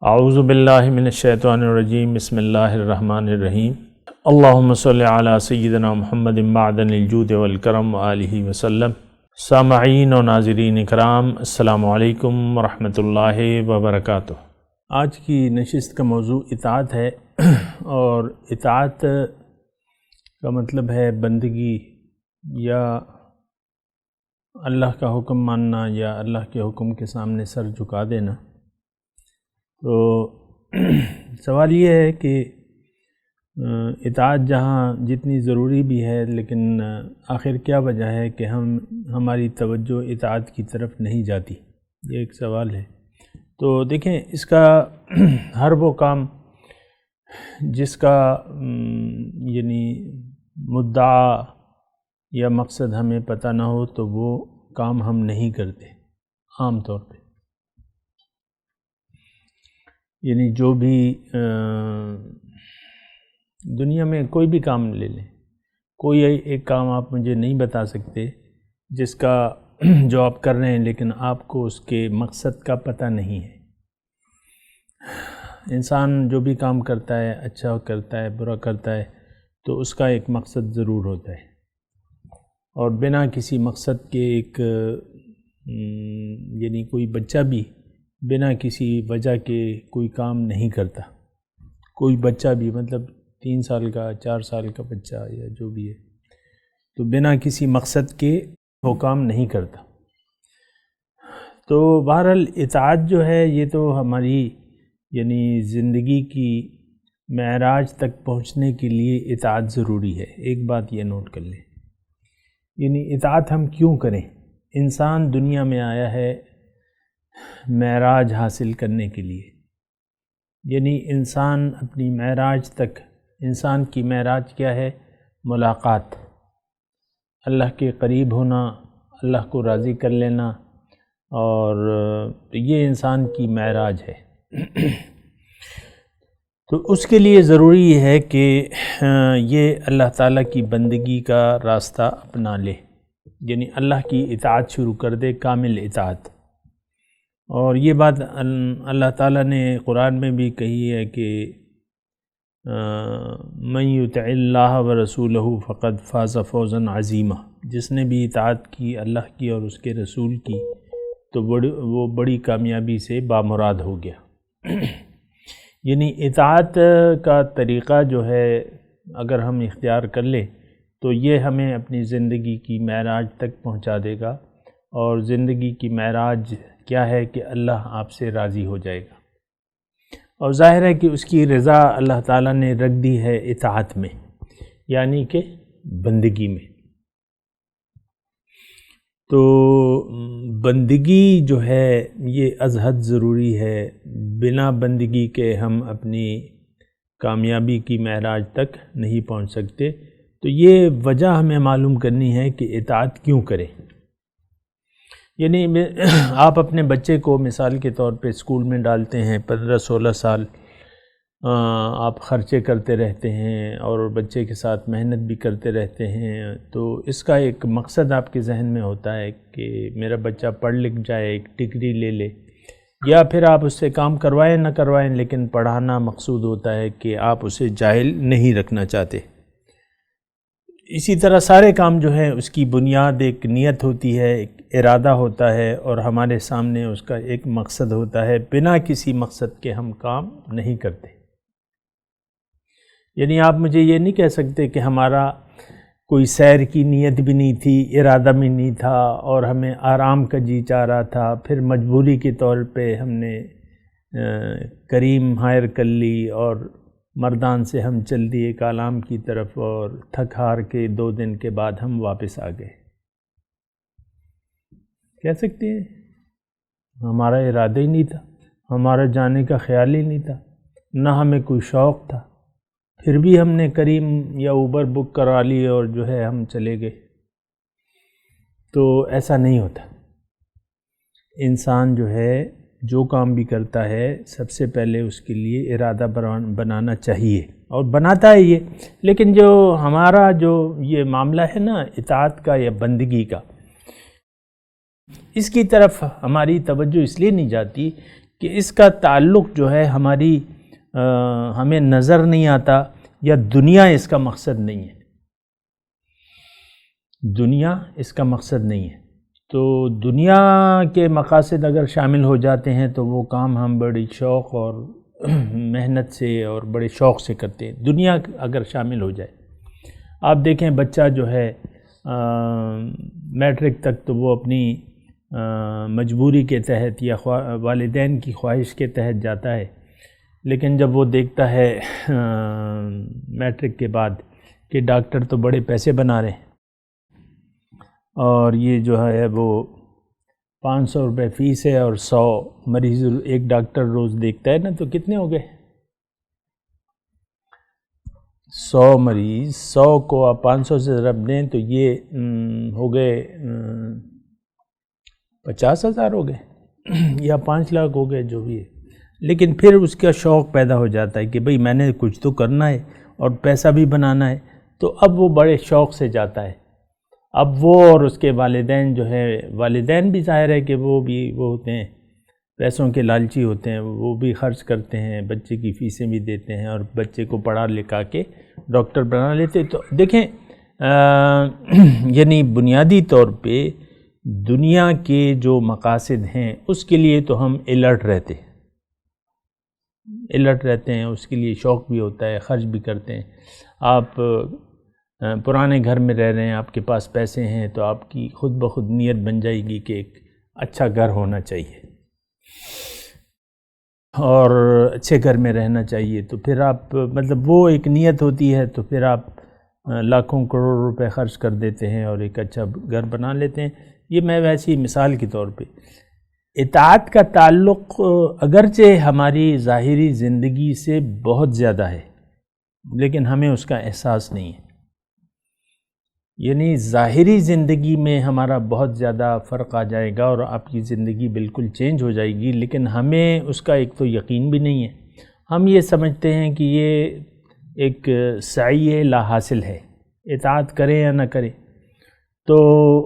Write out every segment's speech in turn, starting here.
اعوذ باللہ من الشیطان الرجیم بسم اللہ الرحمن الرحیم اللہم صلی علی سیدنا محمد معدن الجود والکرم وآلہ وسلم۔ سامعین و ناظرین اکرام، السلام علیکم ورحمۃ اللہ وبرکاتہ۔ آج کی نشست کا موضوع اطاعت ہے، اور اطاعت کا مطلب ہے بندگی یا اللہ کا حکم ماننا یا اللہ کے حکم کے سامنے سر جھکا دینا۔ تو سوال یہ ہے کہ اطاعت جہاں جتنی ضروری بھی ہے، لیکن آخر کیا وجہ ہے کہ ہماری توجہ اطاعت کی طرف نہیں جاتی؟ یہ ایک سوال ہے۔ تو دیکھیں، اس کا ہر وہ کام جس کا یعنی مدعا یا مقصد ہمیں پتہ نہ ہو تو وہ کام ہم نہیں کرتے عام طور پہ۔ یعنی جو بھی دنیا میں کوئی بھی کام لے لیں، کوئی ایک کام آپ مجھے نہیں بتا سکتے جس کا جو آپ کر رہے ہیں لیکن آپ کو اس کے مقصد کا پتہ نہیں ہے۔ انسان جو بھی کام کرتا ہے، اچھا کرتا ہے برا کرتا ہے، تو اس کا ایک مقصد ضرور ہوتا ہے، اور بنا کسی مقصد کے ایک یعنی کوئی بچہ بھی بنا کسی وجہ کے کوئی کام نہیں کرتا۔ کوئی بچہ بھی، مطلب 3 سال کا 4 سال کا بچہ یا جو بھی ہے، تو بنا کسی مقصد کے وہ کام نہیں کرتا۔ تو بہرحال اطاعت جو ہے یہ تو ہماری یعنی زندگی کی معراج تک پہنچنے کے لیے اطاعت ضروری ہے۔ ایک بات یہ نوٹ کر لیں، یعنی اطاعت ہم کیوں کریں؟ انسان دنیا میں آیا ہے معراج حاصل کرنے کے لیے، یعنی انسان اپنی معراج تک، انسان کی معراج کیا ہے؟ ملاقات، اللہ کے قریب ہونا، اللہ کو راضی کر لینا، اور یہ انسان کی معراج ہے۔ تو اس کے لیے ضروری ہے کہ یہ اللہ تعالیٰ کی بندگی کا راستہ اپنا لے، یعنی اللہ کی اطاعت شروع کر دے، کامل اطاعت۔ اور یہ بات اللہ تعالیٰ نے قرآن میں بھی کہی ہے کہ من یطع اللہ ورسولہ فقد فاز فوزا عظیما، جس نے بھی اطاعت کی اللہ کی اور اس کے رسول کی تو وہ بڑی کامیابی سے بامراد ہو گیا۔ یعنی اطاعت کا طریقہ جو ہے اگر ہم اختیار کر لیں تو یہ ہمیں اپنی زندگی کی معراج تک پہنچا دے گا، اور زندگی کی معراج کیا ہے کہ اللہ آپ سے راضی ہو جائے گا، اور ظاہر ہے کہ اس کی رضا اللہ تعالیٰ نے رکھ دی ہے اطاعت میں، یعنی کہ بندگی میں۔ تو بندگی جو ہے یہ از حد ضروری ہے، بنا بندگی کے ہم اپنی کامیابی کی معراج تک نہیں پہنچ سکتے۔ تو یہ وجہ ہمیں معلوم کرنی ہے کہ اطاعت کیوں کریں۔ یعنی آپ اپنے بچے کو مثال کے طور پہ اسکول میں ڈالتے ہیں، 15-16 سال آپ خرچے کرتے رہتے ہیں اور بچے کے ساتھ محنت بھی کرتے رہتے ہیں، تو اس کا ایک مقصد آپ کے ذہن میں ہوتا ہے کہ میرا بچہ پڑھ لکھ جائے، ایک ڈگری لے لے، یا پھر آپ اس سے کام کروائیں نہ کروائیں لیکن پڑھانا مقصود ہوتا ہے کہ آپ اسے جاہل نہیں رکھنا چاہتے۔ اسی طرح سارے کام جو ہیں اس کی بنیاد ایک نیت ہوتی ہے، ایک ارادہ ہوتا ہے، اور ہمارے سامنے اس کا ایک مقصد ہوتا ہے۔ بنا کسی مقصد کے ہم کام نہیں کرتے۔ یعنی آپ مجھے یہ نہیں کہہ سکتے کہ ہمارا کوئی سیر کی نیت بھی نہیں تھی، ارادہ بھی نہیں تھا، اور ہمیں آرام کا جی چاہ رہا تھا، پھر مجبوری کے طور پہ ہم نے کریم ہائر کر لی اور مردان سے ہم چل دیے کالام کی طرف، اور تھک ہار کے 2 دن کے بعد ہم واپس آ گئے۔ کہہ سکتے ہیں ہمارا ارادہ ہی نہیں تھا، ہمارا جانے کا خیال ہی نہیں تھا، نہ ہمیں کوئی شوق تھا، پھر بھی ہم نے کریم یا اوبر بک کرا لی اور جو ہے ہم چلے گئے۔ تو ایسا نہیں ہوتا۔ انسان جو ہے جو کام بھی کرتا ہے سب سے پہلے اس کے لیے ارادہ بنانا چاہیے، اور بناتا ہے یہ، لیکن جو ہمارا جو یہ معاملہ ہے نا اطاعت کا یا بندگی کا، اس کی طرف ہماری توجہ اس لیے نہیں جاتی کہ اس کا تعلق جو ہے ہماری ہمیں نظر نہیں آتا، یا دنیا اس کا مقصد نہیں ہے، دنیا اس کا مقصد نہیں ہے۔ تو دنیا کے مقاصد اگر شامل ہو جاتے ہیں تو وہ کام ہم بڑی شوق اور محنت سے اور بڑے شوق سے کرتے ہیں۔ دنیا اگر شامل ہو جائے، آپ دیکھیں بچہ جو ہے میٹرک تک تو وہ اپنی مجبوری کے تحت یا والدین کی خواہش کے تحت جاتا ہے، لیکن جب وہ دیکھتا ہے میٹرک کے بعد کہ ڈاکٹر تو بڑے پیسے بنا رہے ہیں، اور یہ جو ہے وہ 500 روپے فیس ہے اور 100 مریض ایک ڈاکٹر روز دیکھتا ہے نا، تو کتنے ہو گئے؟ 100 مریض، 100 کو آپ 500 سے ضرب دیں تو یہ ہو گئے 50,000 ہو گئے یا 5 لاکھ ہو گئے، جو بھی ہے۔ لیکن پھر اس کا شوق پیدا ہو جاتا ہے کہ بھئی میں نے کچھ تو کرنا ہے اور پیسہ بھی بنانا ہے، تو اب وہ بڑے شوق سے جاتا ہے۔ اب وہ اور اس کے والدین جو ہے، والدین بھی ظاہر ہے کہ وہ ہوتے ہیں پیسوں کے لالچی ہوتے ہیں، وہ بھی خرچ کرتے ہیں، بچے کی فیسیں بھی دیتے ہیں اور بچے کو پڑھا لکھا کے ڈاکٹر بنا لیتے۔ تو دیکھیں یعنی بنیادی طور پہ دنیا کے جو مقاصد ہیں اس کے لیے تو ہم الرٹ رہتے ہیں، اس کے لیے شوق بھی ہوتا ہے، خرچ بھی کرتے ہیں۔ آپ پرانے گھر میں رہ رہے ہیں، آپ کے پاس پیسے ہیں، تو آپ کی خود بخود نیت بن جائے گی کہ ایک اچھا گھر ہونا چاہیے اور اچھے گھر میں رہنا چاہیے، تو پھر آپ مطلب وہ ایک نیت ہوتی ہے، تو پھر آپ لاکھوں کروڑ روپے خرچ کر دیتے ہیں اور ایک اچھا گھر بنا لیتے ہیں۔ یہ میں ویسی مثال کے طور پہ، اطاعت کا تعلق اگرچہ ہماری ظاہری زندگی سے بہت زیادہ ہے، لیکن ہمیں اس کا احساس نہیں ہے۔ یعنی ظاہری زندگی میں ہمارا بہت زیادہ فرق آ جائے گا اور آپ کی زندگی بالکل چینج ہو جائے گی، لیکن ہمیں اس کا ایک تو یقین بھی نہیں ہے۔ ہم یہ سمجھتے ہیں کہ یہ ایک سعی لا حاصل ہے، اطاعت کریں یا نہ کریں تو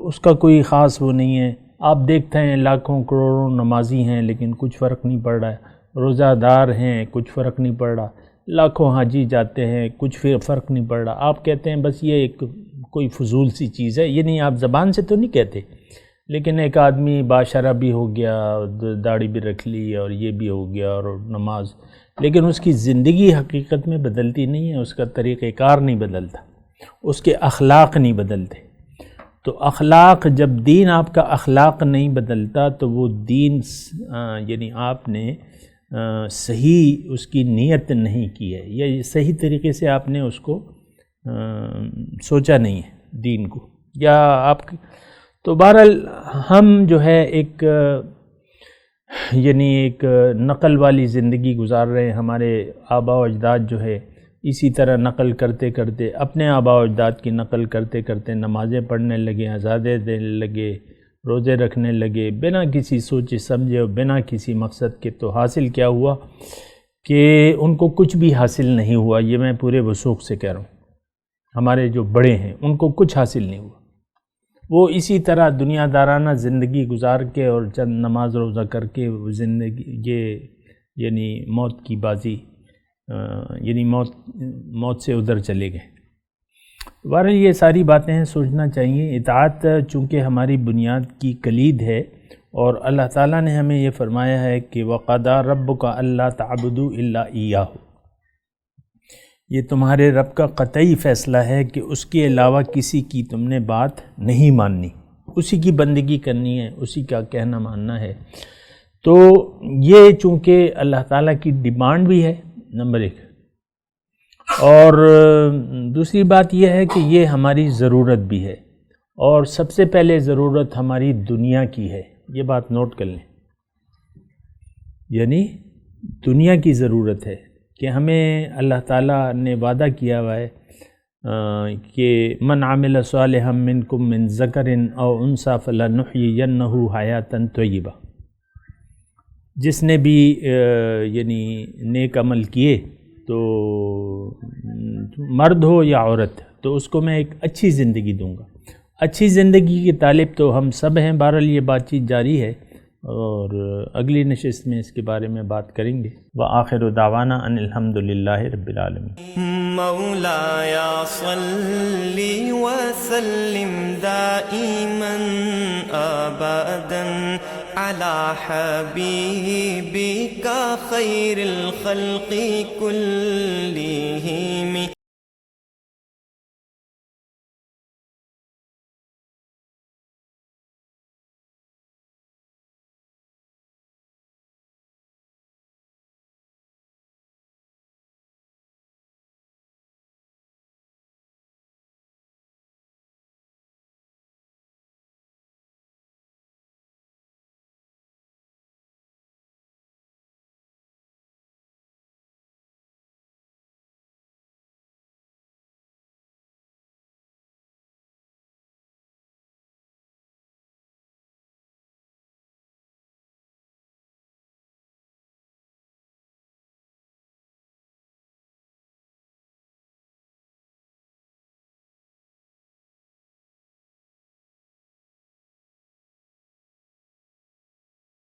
اس کا کوئی خاص وہ نہیں ہے۔ آپ دیکھتے ہیں لاکھوں کروڑوں نمازی ہیں لیکن کچھ فرق نہیں پڑ رہا ہے، روزہ دار ہیں کچھ فرق نہیں پڑ رہا، لاکھوں حاجی جاتے ہیں کچھ فرق نہیں پڑ رہا۔ آپ کہتے ہیں بس یہ ایک کوئی فضول سی چیز ہے، یہ نہیں، آپ زبان سے تو نہیں کہتے، لیکن ایک آدمی باشرہ بھی ہو گیا، داڑھی بھی رکھ لی اور یہ بھی ہو گیا اور نماز، لیکن اس کی زندگی حقیقت میں بدلتی نہیں ہے، اس کا طریقہ کار نہیں بدلتا، اس کے اخلاق نہیں بدلتے۔ تو اخلاق، جب دین آپ کا اخلاق نہیں بدلتا تو وہ دین یعنی آپ نے صحیح اس کی نیت نہیں کی ہے، یا صحیح طریقے سے آپ نے اس کو سوچا نہیں ہے دین کو، یا آپ تو بہرحال ہم جو ہے ایک یعنی ایک نقل والی زندگی گزار رہے ہیں۔ ہمارے آباء و اجداد جو ہے اسی طرح نقل کرتے کرتے، اپنے آباء و اجداد کی نقل کرتے کرتے نمازیں پڑھنے لگے، عزادے دینے لگے، روزے رکھنے لگے، بنا کسی سوچے سمجھے اور بنا کسی مقصد کے۔ تو حاصل کیا ہوا کہ ان کو کچھ بھی حاصل نہیں ہوا، یہ میں پورے وثوق سے کہہ رہا ہوں۔ ہمارے جو بڑے ہیں ان کو کچھ حاصل نہیں ہوا، وہ اسی طرح دنیا دارانہ زندگی گزار کے اور چند نماز روزہ کر کے زندگی یہ یعنی موت کی بازی، یعنی موت سے ادھر چلے گئے۔ بہرحال یہ ساری باتیں ہیں، سوچنا چاہیے۔ اطاعت چونکہ ہماری بنیاد کی کلید ہے، اور اللہ تعالیٰ نے ہمیں یہ فرمایا ہے کہ وَقَضَىٰ رَبُّكَ أَلَّا تَعْبُدُوا إِلَّا إِيَّاهُ، یہ تمہارے رب کا قطعی فیصلہ ہے کہ اس کے علاوہ کسی کی تم نے بات نہیں ماننی، اسی کی بندگی کرنی ہے، اسی کا کہنا ماننا ہے۔ تو یہ چونکہ اللہ تعالیٰ کی ڈیمانڈ بھی ہے نمبر 1، اور دوسری بات یہ ہے کہ یہ ہماری ضرورت بھی ہے، اور سب سے پہلے ضرورت ہماری دنیا کی ہے، یہ بات نوٹ کر لیں، یعنی دنیا کی ضرورت ہے کہ ہمیں اللہ تعالیٰ نے وعدہ کیا ہوا ہے کہ من عمل صالحا منکم من ذکر او انثی فلنحیینہ حیاۃ طیبہ، جس نے بھی یعنی نیک عمل کیے تو مرد ہو یا عورت، تو اس کو میں ایک اچھی زندگی دوں گا۔ اچھی زندگی کے طالب تو ہم سب ہیں، بہرحال یہ بات چیت جاری ہے، اور اگلی نشست میں اس کے بارے میں بات کریں گے۔ وآخر دعوانا ان الحمدللہ رب العالمین۔ مولاي صل وسلم دائما ابدا على حبيبك خير الخلق كلهم